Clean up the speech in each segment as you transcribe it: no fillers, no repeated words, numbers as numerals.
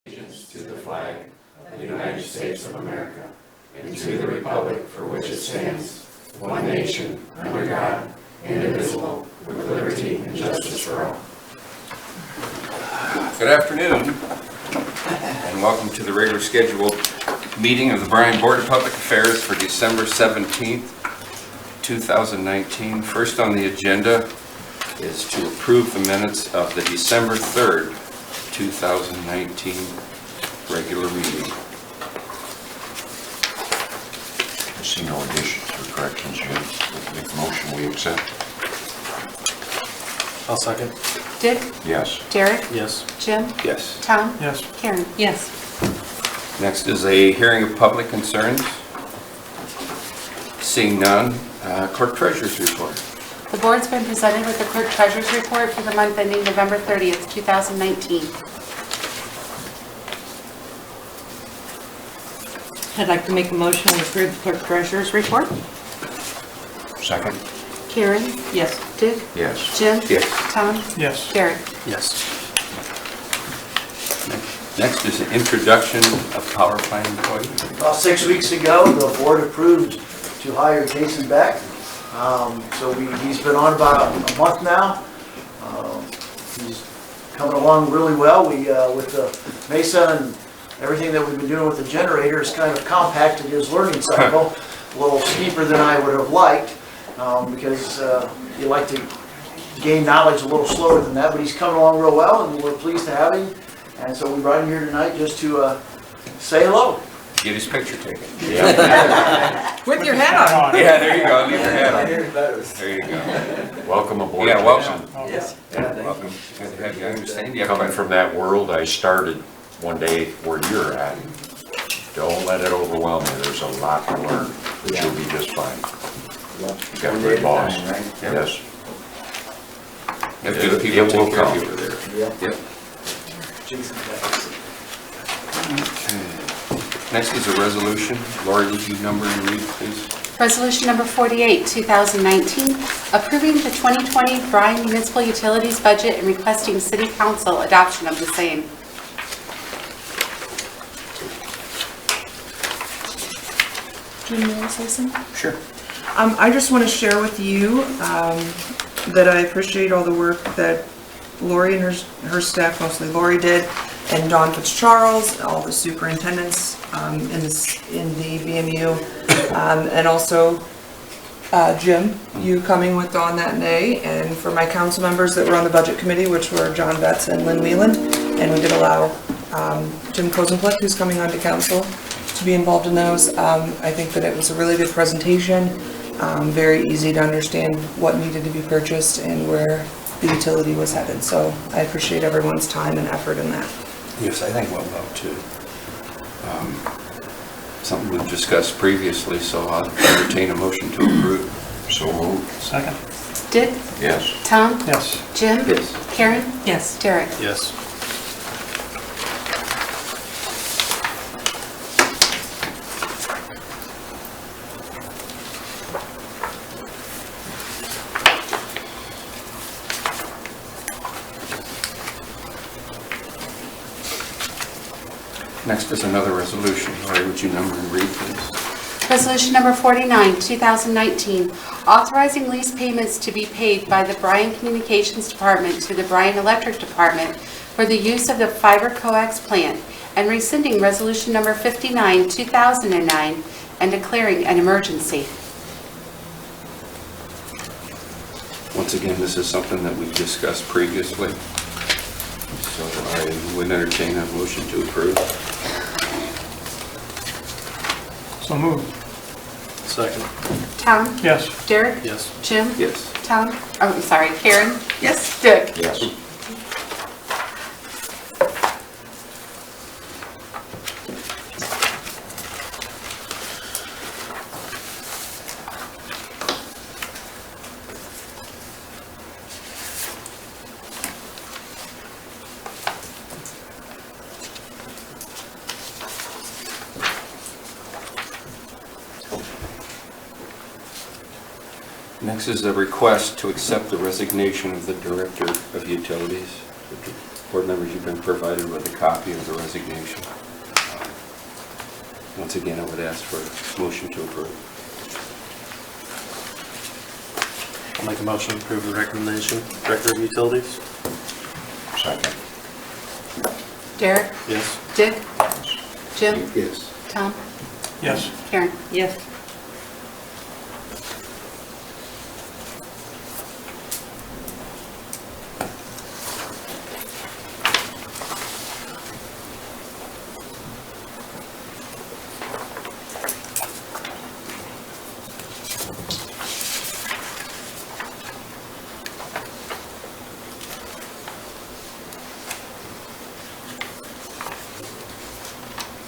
allegiance to the flag of the United States of America and to the republic for which it stands, one nation, under God, indivisible, with liberty and justice for all. Good afternoon, and welcome to the regular scheduled meeting of the Bryan Board of Public Affairs for December 17th, 2019. First on the agenda is to approve the minutes of the December 3rd, 2019 regular meeting. I see no additions or corrections yet. Make a motion we accept. I'll second. Dick? Yes. Derek? Yes. Jim? Yes. Tom? Yes. Karen? Yes. Next is a hearing of public concerns. Seeing none, Clerk Treasurer's report. The board's been presented with the clerk treasurer's report for the month ending November 30th, 2019. I'd like to make a motion to approve the clerk treasurer's report. Second? Karen? Yes. Dick? Yes. Jim? Yes. Tom? Yes. Derek? Yes. Next is an introduction of power plant employee. About 6 weeks ago, the board approved to hire Jason Beck. He's been on about a month now. He's coming along really well. With the Mesa and everything that we've been doing with the generator, has kind of compacted his learning cycle a little steeper than I would have liked, because you like to gain knowledge a little slower than that, but he's coming along real well, and we're pleased to have him. And so we brought him here tonight just to say hello. Get his picture taken. With your hat on. Yeah, there you go. Leave your hat on. There you go. Welcome aboard. Yeah, welcome. Yes. Welcome. Good to have you. I understand you have Coming from that world I started one day where you're at. Don't let it overwhelm you. There's a lot to learn, but you'll be just fine. You got a great boss. Yes. You have good people It take will care of come. you over there. Yep. Okay. Next is a resolution. Lori, would you number and read, please? Resolution number 48, 2019, approving the 2020 Bryan Municipal Utilities budget and requesting City Council adoption of the same. Do you want to say something? Sure. I just want to share with you that I appreciate all the work that Lori and her staff, mostly Lori, did, and Don Fitzcharles, all the superintendents in the BMU, and also Jim, you coming with Don that day, and for my council members that were on the budget committee, which were John Betts and Lynn Whelan, and we did allow Jim Kozenfleck, who's coming on to council, to be involved in those. I think that it was a really good presentation, very easy to understand what needed to be purchased and where the utility was headed. So I appreciate everyone's time and effort in that. Yes, I think well done too. Something we've discussed previously, so I'll entertain a motion to approve. So moved. Second. Dick? Yes. Tom? Yes. Jim? Yes. Karen? Yes. Derek? Yes. Next is another resolution. Lori, would you number and read, please? Resolution number 49, 2019, authorizing lease payments to be paid by the Bryan Communications Department to the Bryan Electric Department for the use of the fiber coax plant, and rescinding resolution number 59, 2009, and declaring an emergency. Once again, this is something that we've discussed previously, so I would entertain a motion to approve. So moved. Second. Tom? Yes. Derek? Yes. Jim? Yes. Tom? Oh, I'm sorry, Karen? Yes. Dick? Yes. Next is a request to accept the resignation of the Director of Utilities. Board members, you've been provided with a copy of the resignation. Once again, I would ask for a motion to approve. I'll make a motion to approve the recommendation. Director of Utilities? Second. Derek? Yes. Dick? Jim? Yes. Tom? Yes. Karen? Yes.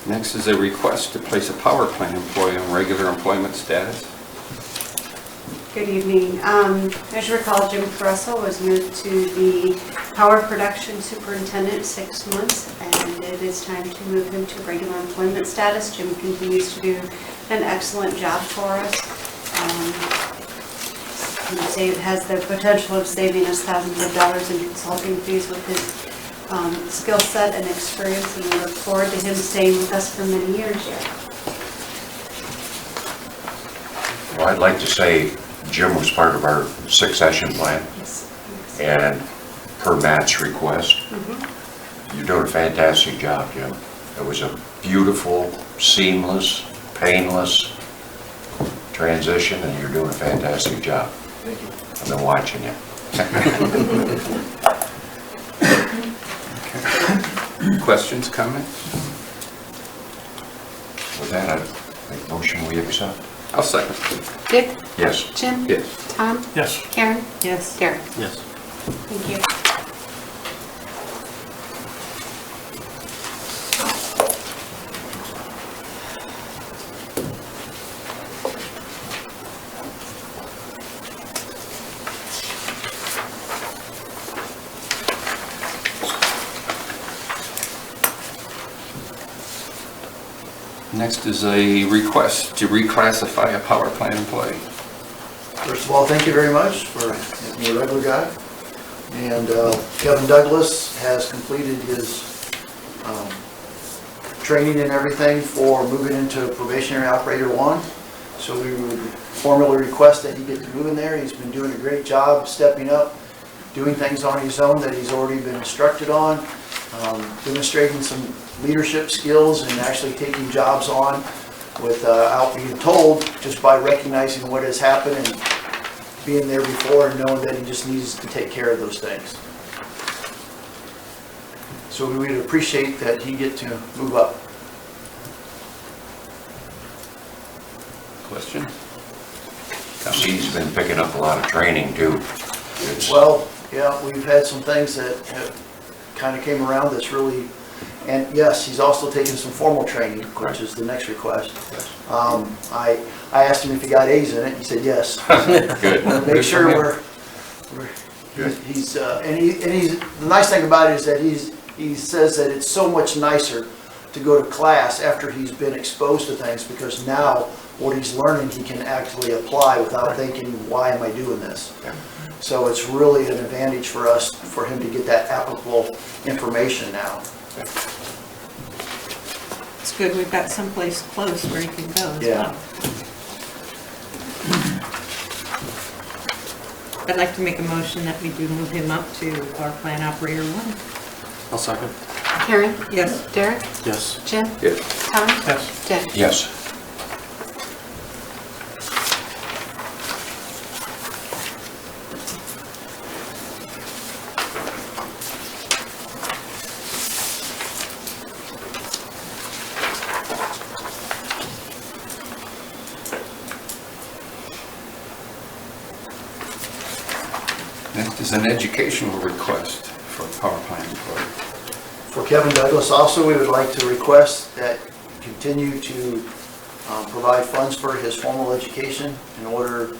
Next is a request to place a power plant employee on regular employment status. Good evening. As you recall, Jim Carresso was moved to the power production superintendent 6 months, and it is time to move him to regular employment status. Jim continues to do an excellent job for us. He has the potential of saving us thousands of dollars in consulting fees with his skill set and experience, and we look forward to him staying with us for many years yet. Well, I'd like to say Jim was part of our succession plan, Yes. and per Matt's request, you're doing a fantastic job, Jim. It was a beautiful, seamless, painless transition, and you're doing a fantastic job. Thank you. I've been watching you. Questions, comments? With that, I make motion we accept. I'll second. Dick? Yes. Jim? Yes. Tom? Yes. Karen? Yes. Derek? Yes. Thank you. Next is a request to reclassify a power plant employee. First of all, thank you very much for making me a regular guy. And Kevin Douglas has completed his training and everything for moving into probationary operator 1. So we would formally request that he get to move in there. He's been doing a great job stepping up, doing things on his own that he's already been instructed on, demonstrating some leadership skills and actually taking jobs on without being told, just by recognizing what has happened and being there before and knowing that he just needs to take care of those things. So we would appreciate that he get to move up. Question? He's been picking up a lot of training too. It's- Well, yeah, we've had some things that have kind of came around that's really, and yes, he's also taken some formal training, which is the next request. I asked him if he got A's in it, he said yes. Good. Make sure Good. he's, and he's, the nice thing about it is that he says that it's so much nicer to go to class after he's been exposed to things, because now what he's learning he can actually apply without thinking, why am I doing this? Yeah. So it's really an advantage for us, for him to get that applicable information now. It's good we've got someplace close where you can go as Yeah. well. I'd like to make a motion that we do move him up to power plant operator 1. I'll second. Karen? Yes. Derek? Yes. Jim? Yes. Tom? Yes. Dick? Yes. Next is an educational request for a power plant employee. For Kevin Douglas also, we would like to request that continue to provide funds for his formal education in order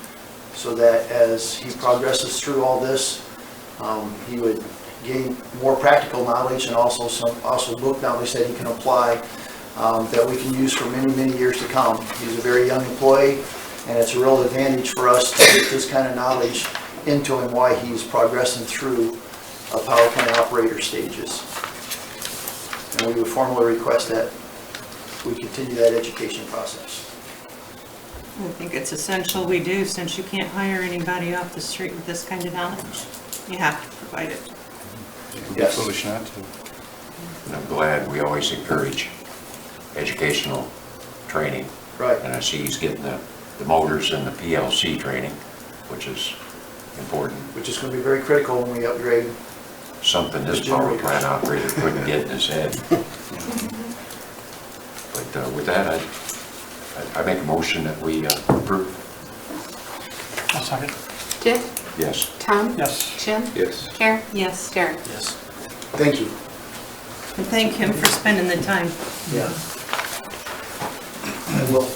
so that as he progresses through all this, he would gain more practical knowledge and also book knowledge that he can apply, that we can use for many, many years to come. He's a very young employee, and it's a real advantage for us to get this kind of knowledge into him while he's progressing through power plant operator stages. And we would formally request that we continue that education process. I think it's essential we do, since you can't hire anybody off the street with this kind of knowledge. You have to provide it. It would be Yes. foolish not to. And I'm glad we always encourage educational training. Right. And I see he's getting the motors and the PLC training, which is important. Which is going to be very critical when we upgrade. Something this power plant operator couldn't get in his head. But with that, I make a motion that we approve. I'll second. Dick? Yes. Tom? Yes. Jim? Yes. Karen? Yes, Derek? Yes. Thank you. and thank him for spending the time. Yeah. I will.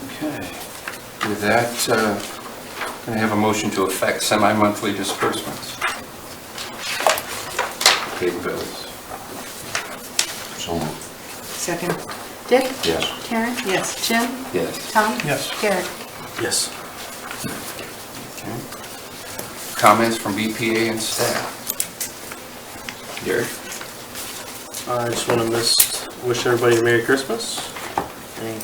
Okay. With that, can I have a motion to effect semi-monthly disbursements? Pay the bills. So moved. Second. Dick? Yes. Karen? Yes. Jim? Yes. Tom? Yes. Derek? Yes. Okay. Comments from BPA and staff? Derek? I just want to wish everybody a Merry Christmas. And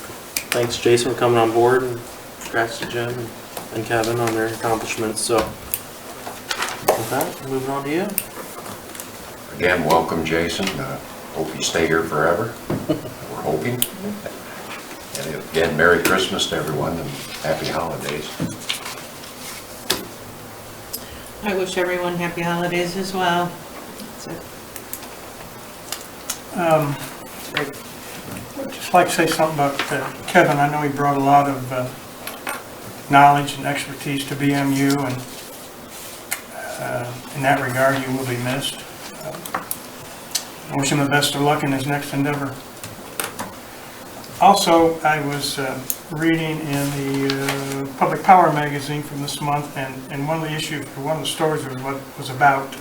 thanks, Jason, for coming on board, and congrats to Jim and Kevin on their accomplishments. So with that, moving on to you. Again, welcome, Jason. Hope you stay here forever. We're hoping. And again, Merry Christmas to everyone and Happy Holidays. I wish everyone happy holidays as well. That's it. I'd just like to say something about Kevin. I know he brought a lot of knowledge and expertise to BMU, and in that regard, you will be missed. I wish him the best of luck in his next endeavor. Also, I was reading in the Public Power magazine from this month, and one of the issues, or one of the stories was about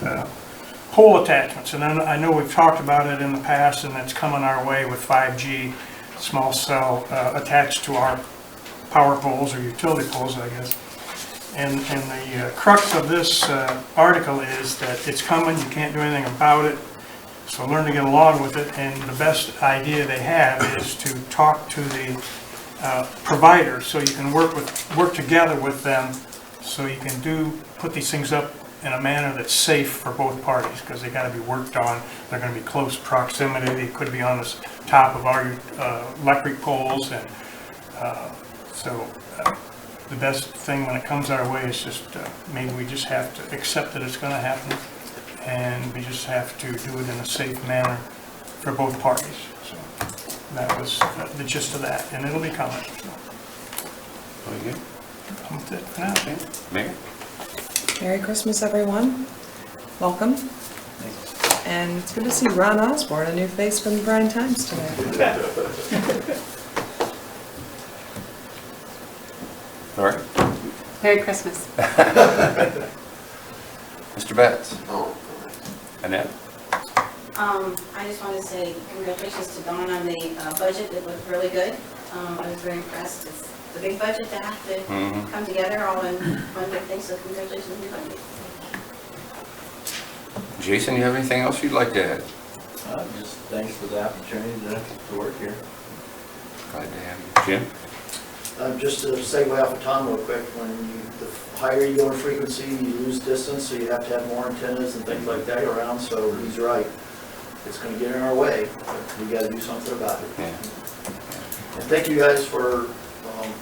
pole attachments. And I know we've talked about it in the past, and it's coming our way with 5G small cell attached to our power poles or utility poles, I guess. And the crux of this article is that it's coming, you can't do anything about it, so learn to get along with it. And the best idea they have is to talk to the providers, so you can work together with them, so you can put these things up in a manner that's safe for both parties, because they got to be worked on. They're going to be close proximity. They could be on the top of our electric poles, and so the best thing when it comes our way is just maybe we just have to accept that it's going to happen, and we just have to do it in a safe manner for both parties. So that was the gist of that, and it'll be coming. So Very good. that's it for now. Okay. Mayor? Merry Christmas, everyone. Welcome. And it's good to see Ron Osborne, a new face from the Bryan Times today. All right. Merry Christmas. Mr. Betts? Annette? I just want to say congratulations to Dawn on the budget. It looked really good. I was very impressed. It's a big budget to have to come together all in one big thing, so congratulations on your budget. Jason, you have anything else you'd like to add? Just thanks for the opportunity to work here. Glad to have you. Jim? Just to segue off of Tom real quick, the higher you go in frequency, you lose distance, so you have to have more antennas and things like that around, so he's right. It's going to get in our way, but we got to do something about it. Yeah. And thank you guys for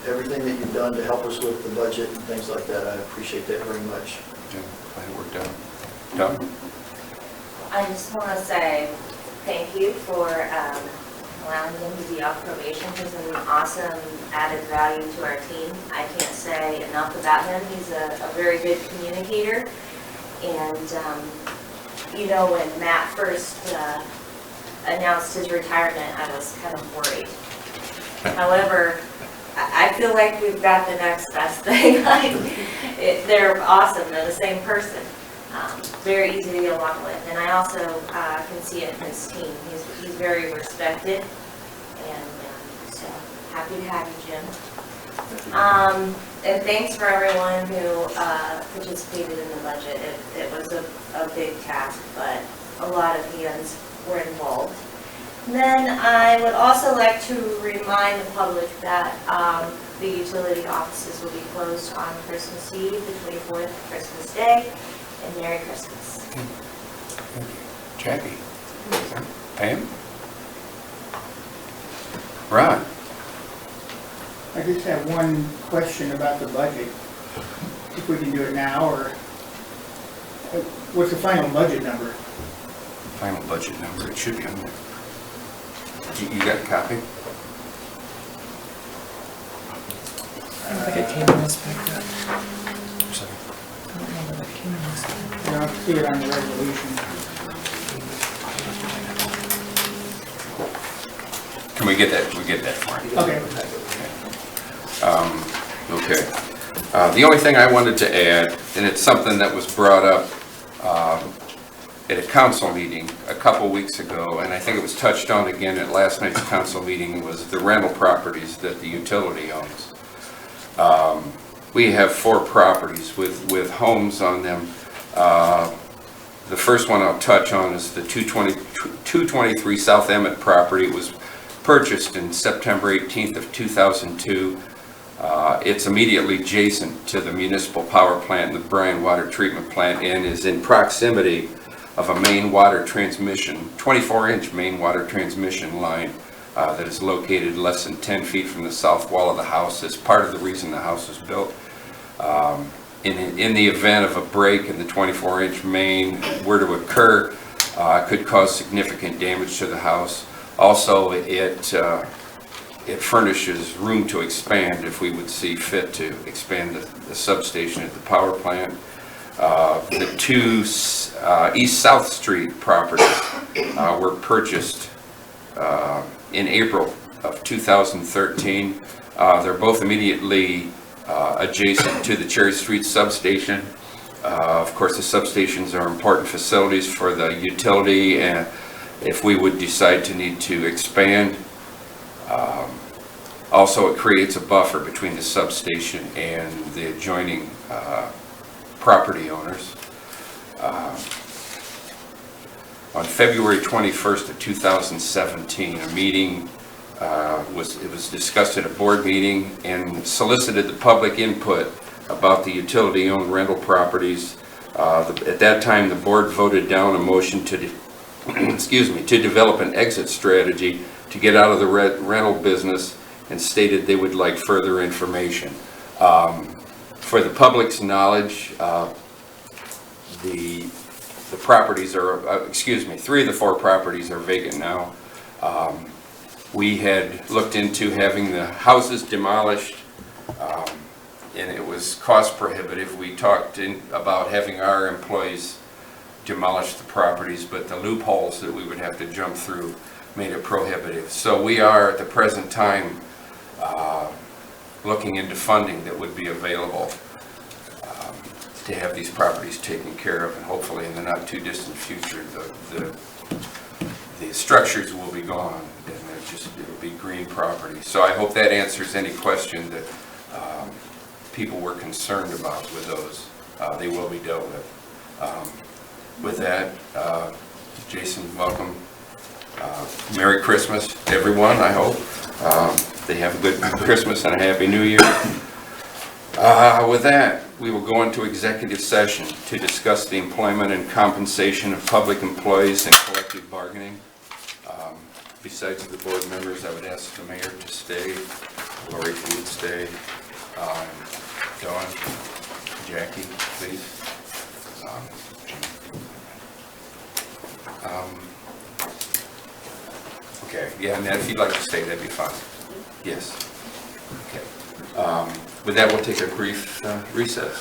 everything that you've done to help us with the budget and things like that. I appreciate that very much. Jim, glad it worked out. Doug? I just want to say thank you for allowing him to be off probation. He's an awesome added value to our team. I can't say enough about him. He's a very good communicator. And, you know, when Matt first announced his retirement, I was kind of worried. However, I feel like we've got the next best thing. They're awesome. They're the same person. Very easy to get along with. And I also can see it in his team. He's very respected. And so happy to have you, Jim. And thanks for everyone who participated in the budget. It was a big task, but a lot of hands were involved. And then I would also like to remind the public that the utility offices will be closed on Christmas Eve, the 24th, Christmas Day, and Merry Christmas. Jackie? Pam? Ron? I just have one question about the budget, if we can do it now, or what's the final budget number? Final budget number, it should be on there. You got a copy? I don't think it came in this packet. Sorry. I don't remember that it came in this packet. I don't see it on the resolution. Can we get that? Can we get that for you? Okay. Okay. The only thing I wanted to add, and it's something that was brought up at a council meeting a couple weeks ago, and I think it was touched on again at last night's council meeting, was the rental properties that the utility owns. We have 4 properties with homes on them. The first one I'll touch on is the 223 South Emmett property. It was purchased in September 18th of 2002. It's immediately adjacent to the municipal power plant and the Bryan water treatment plant, and is in proximity of a main water transmission, 24-inch main water transmission line that is located less than 10 feet from the south wall of the house. As part of the reason the house was built. In the event of a break in the 24-inch main were to occur, could cause significant damage to the house. Also, it furnishes room to expand if we would see fit to expand the substation at the power plant. The 2 East-South Street properties were purchased in April of 2013. They're both immediately adjacent to the Cherry Street substation. Of course, the substations are important facilities for the utility, and if we would decide to need to expand. Also, it creates a buffer between the substation and the adjoining property owners. On February 21st of 2017, a meeting was discussed at a board meeting and solicited the public input about the utility-owned rental properties. At that time, the board voted down a motion to develop an exit strategy to get out of the rental business, and stated they would like further information. For the public's knowledge, the properties are, 3 of the 4 properties are vacant now. We had looked into having the houses demolished, and it was cost prohibitive. We talked about having our employees demolish the properties, but the loopholes that we would have to jump through made it prohibitive. So we are at the present time looking into funding that would be available to have these properties taken care of, and hopefully in the not too distant future the structures will be gone and it'll be green property. So I hope that answers any question that people were concerned about with those. They will be dealt with. With that, Jason, welcome. Merry Christmas to everyone, I hope. They have a good Christmas and a Happy New Year. With that, we will go into executive session to discuss the employment and compensation of public employees and collective bargaining. Besides the board members, I would ask the mayor to stay. Lori, if you would stay. Dawn, Jackie, please. Okay, yeah, and if you'd like to stay, that'd be fine. Yes. Okay. With that, we'll take a brief recess.